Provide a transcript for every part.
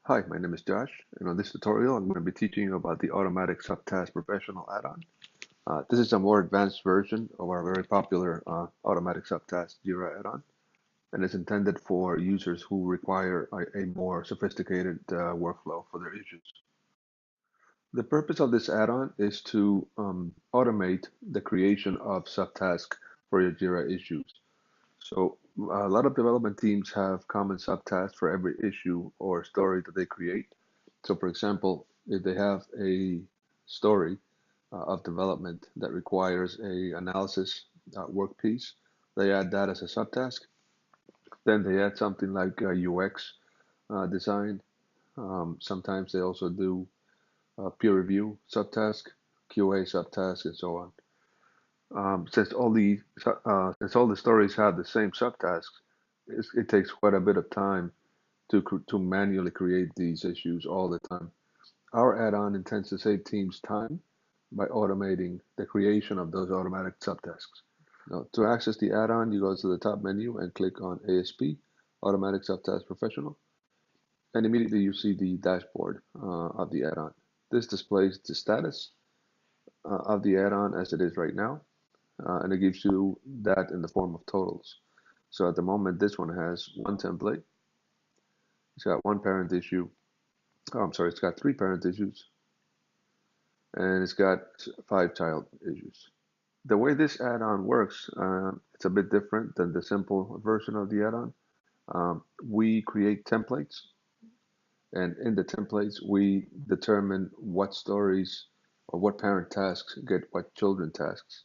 Hi, my name is Josh, and on this tutorial, I'm going to be teaching you about the Automatic Subtask Professional add-on. This is a more advanced version of our very popular Automatic Subtask Jira add-on, and it's intended for users who require a more sophisticated workflow for their issues. The purpose of this add-on is to automate the creation of subtasks for your Jira issues. So a lot of development teams have common subtasks for every issue or story that they create. So for example, if they have a story of development that requires a analysis work piece, they add that as a subtask. Then they add something like UX design. Sometimes they also do peer review subtask, QA subtask, and so on. Since all the stories have the same subtasks, it takes quite a bit of time to manually create these issues all the time. Our add-on intends to save teams time by automating the creation of those automatic subtasks. Now, to access the add-on, you go to the top menu and click on ASP, Automatic Subtask Professional, and immediately you see the dashboard of the add-on. This displays the status of the add-on as it is right now, and it gives you that in the form of totals. So at the moment, this one has one template. It's got one parent issue. Oh, I'm sorry, it's got three parent issues, and it's got five child issues. The way this add-on works, it's a bit different than the simple version of the add-on. We create templates, and in the templates, we determine what stories or what parent tasks get what children tasks.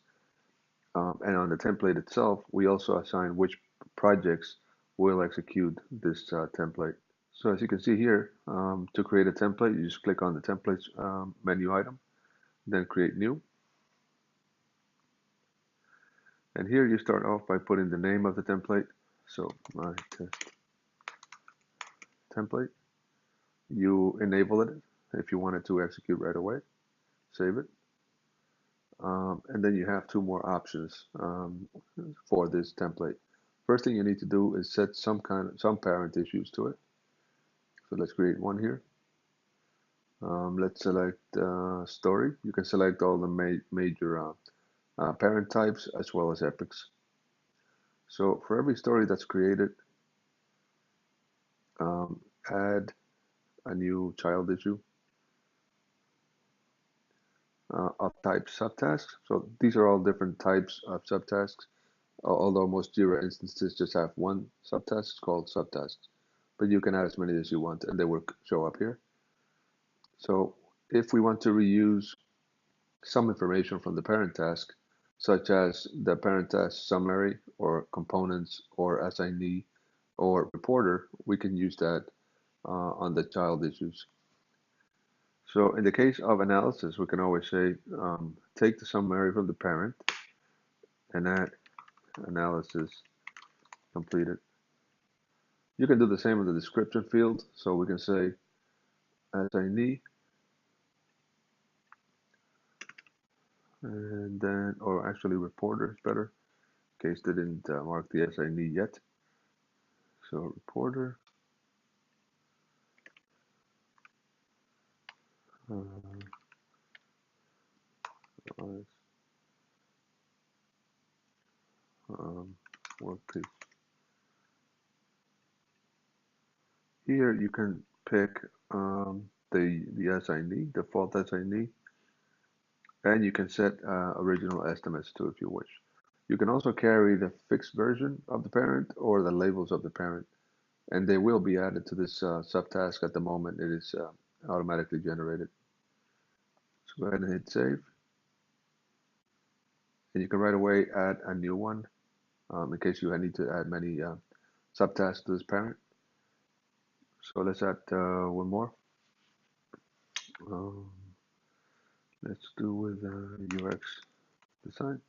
And on the template itself, we also assign which projects will execute this template. So as you can see here, to create a template, you just click on the templates menu item, then create new. And here you start off by putting the name of the template. So my test template. You enable it if you want it to execute right away. Save it. And then you have two more options for this template. First thing you need to do is set some parent issues to it. So let's create one here. Let's select story. You can select all the major parent types as well as epics. So for every story that's created, add a new child issue of type subtasks. So these are all different types of subtasks, although most Jira instances just have one subtask called subtasks. But you can add as many as you want and they will show up here. So if we want to reuse some information from the parent task, such as the parent task summary or components or assignee or reporter, we can use that on the child issues. So in the case of analysis, we can always say, take the summary from the parent and add analysis completed. You can do the same in the description field. So we can say assignee, and then, or actually reporter is better, in case they didn't mark the assignee yet. So reporter, uh, um, work piece. Here you can pick the assignee, default assignee, and you can set original estimates too if you wish. You can also carry the fixed version of the parent or the labels of the parent, and they will be added to this subtask at the moment it is automatically generated. So go ahead and hit save, and you can right away add a new one in case you need to add many subtasks to this parent. So let's add one more. Um, let's do with UX design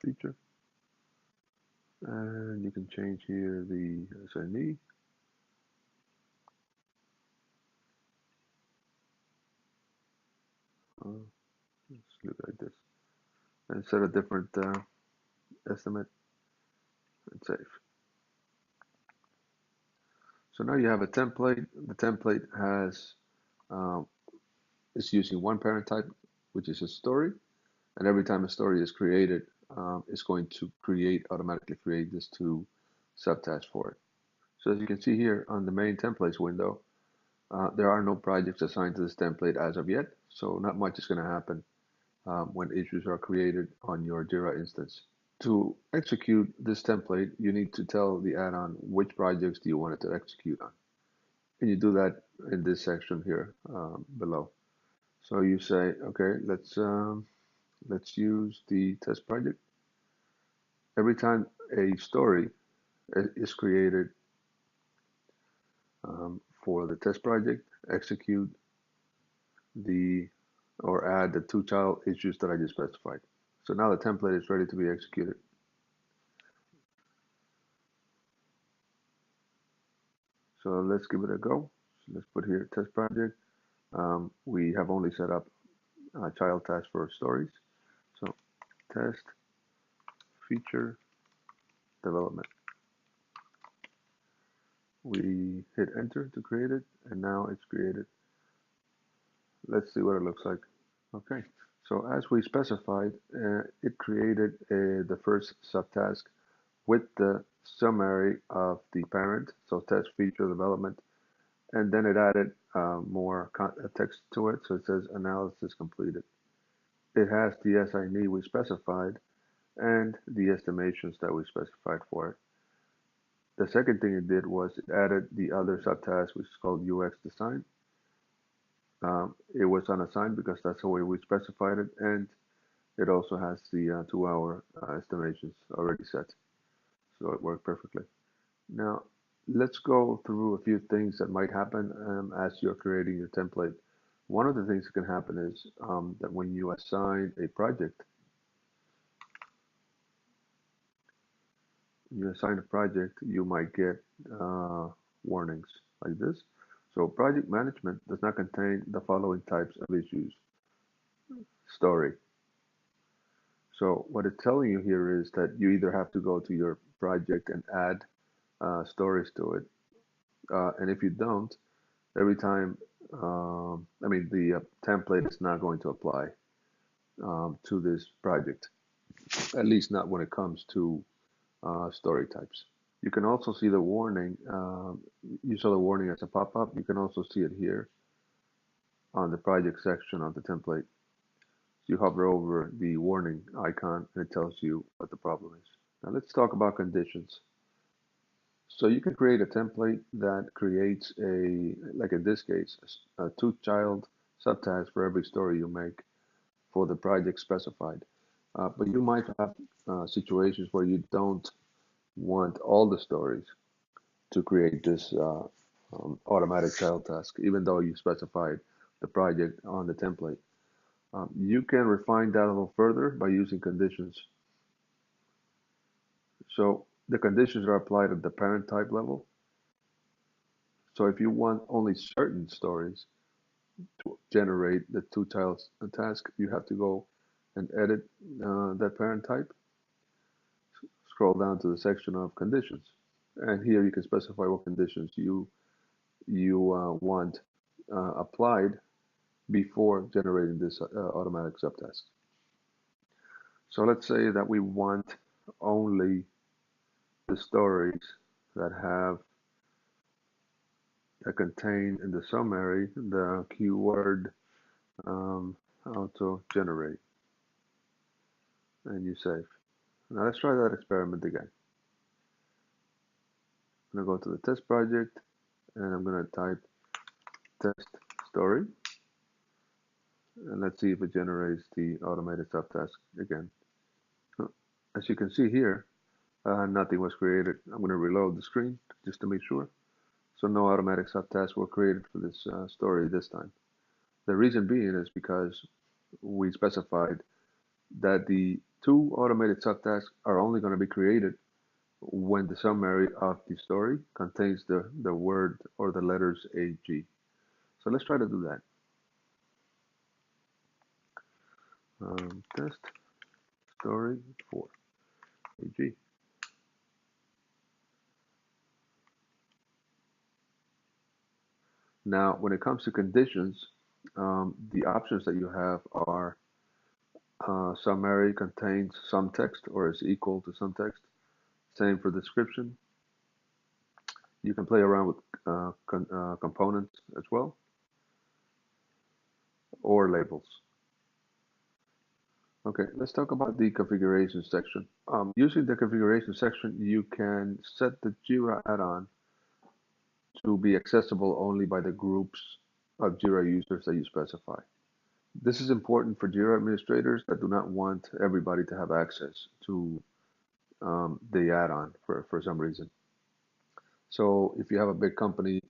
feature. And you can change here the assignee. Uh, let's look like this. and set a different estimate and save. So now you have a template. The template has um, is using one parent type, which is a story, and every time a story is created, it's going to automatically create these two subtasks for it. So as you can see here on the main templates window, there are no projects assigned to this template as of yet, so not much is going to happen when issues are created on your Jira instance. To execute this template, you need to tell the add-on which projects do you want it to execute on. And you do that in this section here below. So you say, okay, let's use the test project. Every time a story is created for the test project, execute the or add the two child issues that I just specified. So now the template is ready to be executed. So let's give it a go. So let's put here test project. We have only set up child task for stories. So test feature development. We hit enter to create it, and now it's created. Let's see what it looks like. Okay, so as we specified, it created the first subtask with the summary of the parent, so test feature development, and then it added more text to it, so it says analysis completed. It has the assignee we specified and the estimations that we specified for it. The second thing it did was it added the other subtask, which is called UX design. It was unassigned because that's the way we specified it, and it also has the 2 hour estimations already set, so it worked perfectly. Now, let's go through a few things that might happen as you're creating your template. One of the things that can happen is that when you assign a project, you might get warnings like this. So project management does not contain the following types of issues. Story. So what it's telling you here is that you either have to go to your project and add stories to it. And if you don't, every time, the template is not going to apply to this project, at least not when it comes to story types. You can also see the warning. You saw the warning as a pop-up. You can also see it here on the project section of the template. So you hover over the warning icon and it tells you what the problem is. Now let's talk about conditions. So you can create a template that creates like in this case, a two-child subtask for every story you make for the project specified. But you might have situations where you don't want all the stories to create this automatic child task, even though you specified the project on the template. You can refine that a little further by using conditions. So the conditions are applied at the parent type level. So if you want only certain stories to generate the two child task, you have to go and edit that parent type. Scroll down to the section of conditions, and here you can specify what conditions you want applied before generating this automatic subtask. So let's say that we want only the stories that have that contain in the summary the keyword auto generate, and you save. Now let's try that experiment again. I'm going to go to the test project and I'm going to type test story, and let's see if it generates the automated subtask again. As you can see here, nothing was created. I'm going to reload the screen just to make sure. So no automatic subtasks were created for this story this time. The reason being is because we specified that the two automated subtasks are only going to be created when the summary of the story contains the word or the letters AG. So let's try to do that. Test. story 4, AG. Now, when it comes to conditions, the options that you have are summary contains some text or is equal to some text. Same for description. You can play around with components as well, or labels. Okay, let's talk about the configuration section. Using the configuration section, you can set the Jira add-on to be accessible only by the groups of Jira users that you specify. This is important for Jira administrators that do not want everybody to have access to the add-on for some reason. So if you have a big company,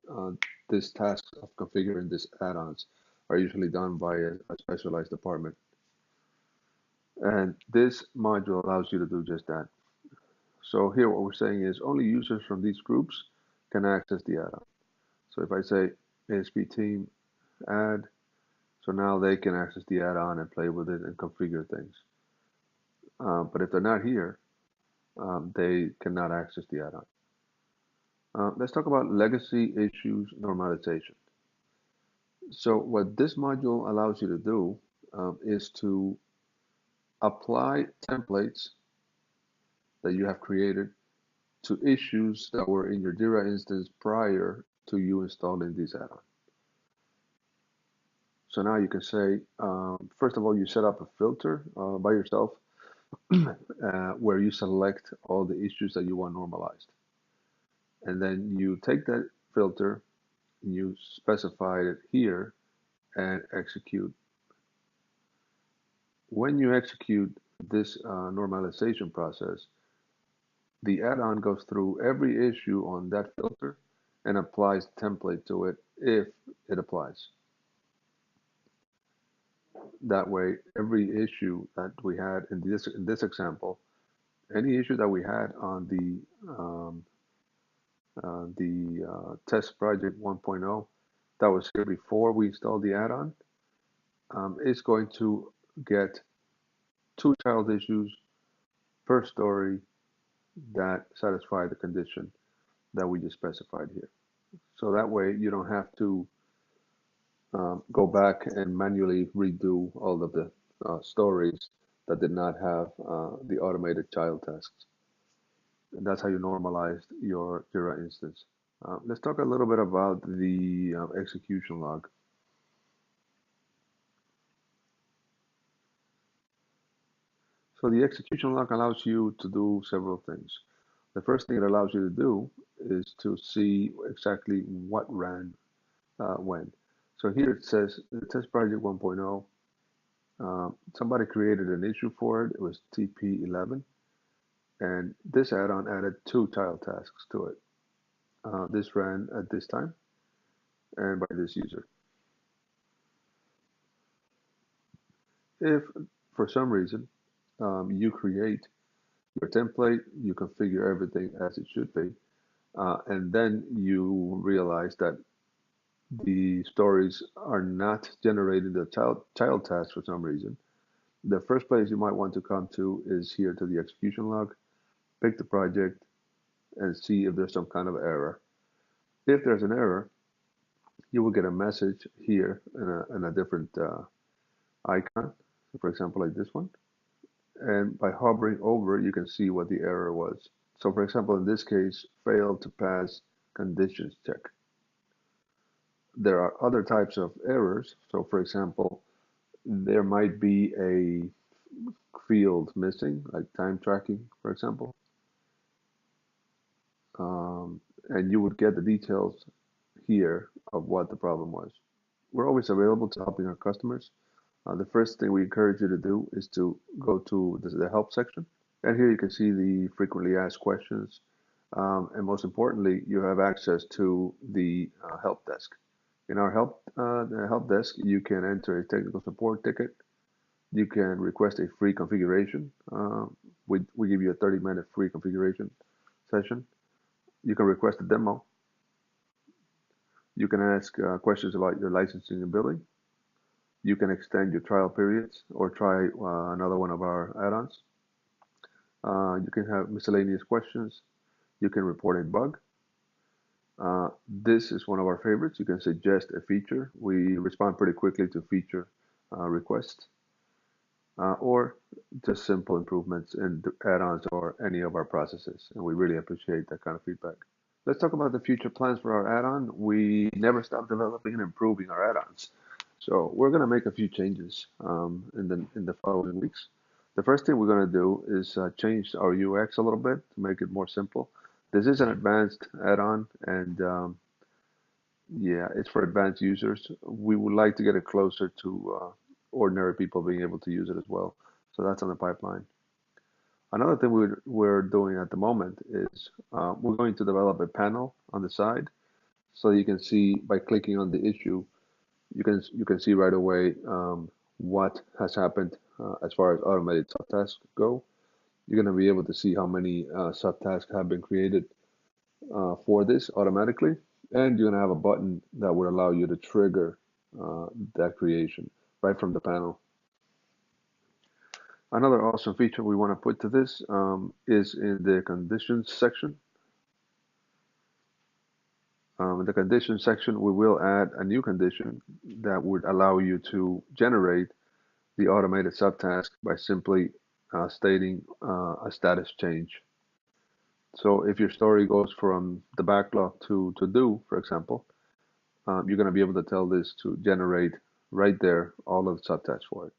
this task of configuring these add-ons are usually done by a specialized department. And this module allows you to do just that. So here what we're saying is only users from these groups can access the add-on. So if I say ASP team add, so now they can access the add-on and play with it and configure things. But if they're not here, they cannot access the add-on. Let's talk about legacy issues normalization. So what this module allows you to do is to apply templates that you have created to issues that were in your Jira instance prior to you installing these add-ons. So now you can say, first of all, you set up a filter by yourself where you select all the issues that you want normalized. And then you take that filter, you specify it here, and execute. When you execute this normalization process, the add-on goes through every issue on that filter and applies template to it if it applies. That way, every issue that we had in this example, any issue that we had on the test project 1.0 that was here before we installed the add-on, is going to get 2 child issues per story that satisfy the condition that we just specified here. So that way you don't have to go back and manually redo all of the stories that did not have the automated child tasks. And that's how you normalized your Jira instance. Let's talk a little bit about the execution log. So the execution log allows you to do several things. The first thing it allows you to do is to see exactly what ran when. So here it says the test project 1.0. Somebody created an issue for it. It was TP11. And this add-on added 2 child tasks to it. This ran at this time and by this user. If for some reason you create your template, you configure everything as it should be, and then you realize that the stories are not generating the child task for some reason, the first place you might want to come to is here to the execution log, pick the project, and see if there's some kind of error. If there's an error, you will get a message here in a different icon, for example, like this one. And by hovering over, you can see what the error was. So for example, in this case, failed to pass conditions check. There are other types of errors. So for example, there might be a field missing, like time tracking, for example. And you would get the details here of what the problem was. We're always available to helping our customers. The first thing we encourage you to do is to go to the help section. And here you can see the frequently asked questions. And most importantly, you have access to the help desk. In our help desk, you can enter a technical support ticket. You can request a free configuration. We give you a 30-minute free configuration session. You can request a demo. You can ask questions about your licensing and billing. You can extend your trial periods or try another one of our add-ons. You can have miscellaneous questions. You can report a bug. This is one of our favorites. You can suggest a feature. We respond pretty quickly to feature requests or just simple improvements in add-ons or any of our processes. And we really appreciate that kind of feedback. Let's talk about the future plans for our add-on. We never stop developing and improving our add-ons. So we're going to make a few changes in the following weeks. The first thing we're going to do is change our UX a little bit to make it more simple. This is an advanced add-on, and yeah, it's for advanced users. We would like to get it closer to ordinary people being able to use it as well. So that's on the pipeline. Another thing we're doing at the moment is we're going to develop a panel on the side so you can see by clicking on the issue, you can see right away what has happened as far as automated subtasks go. You're going to be able to see how many subtasks have been created for this automatically, and you're going to have a button that would allow you to trigger that creation right from the panel. Another awesome feature we want to put to this is in the conditions section. In the conditions section, we will add a new condition that would allow you to generate the automated subtask by simply stating a status change. So if your story goes from the backlog to do, for example, you're going to be able to tell this to generate right there all of the subtasks for it.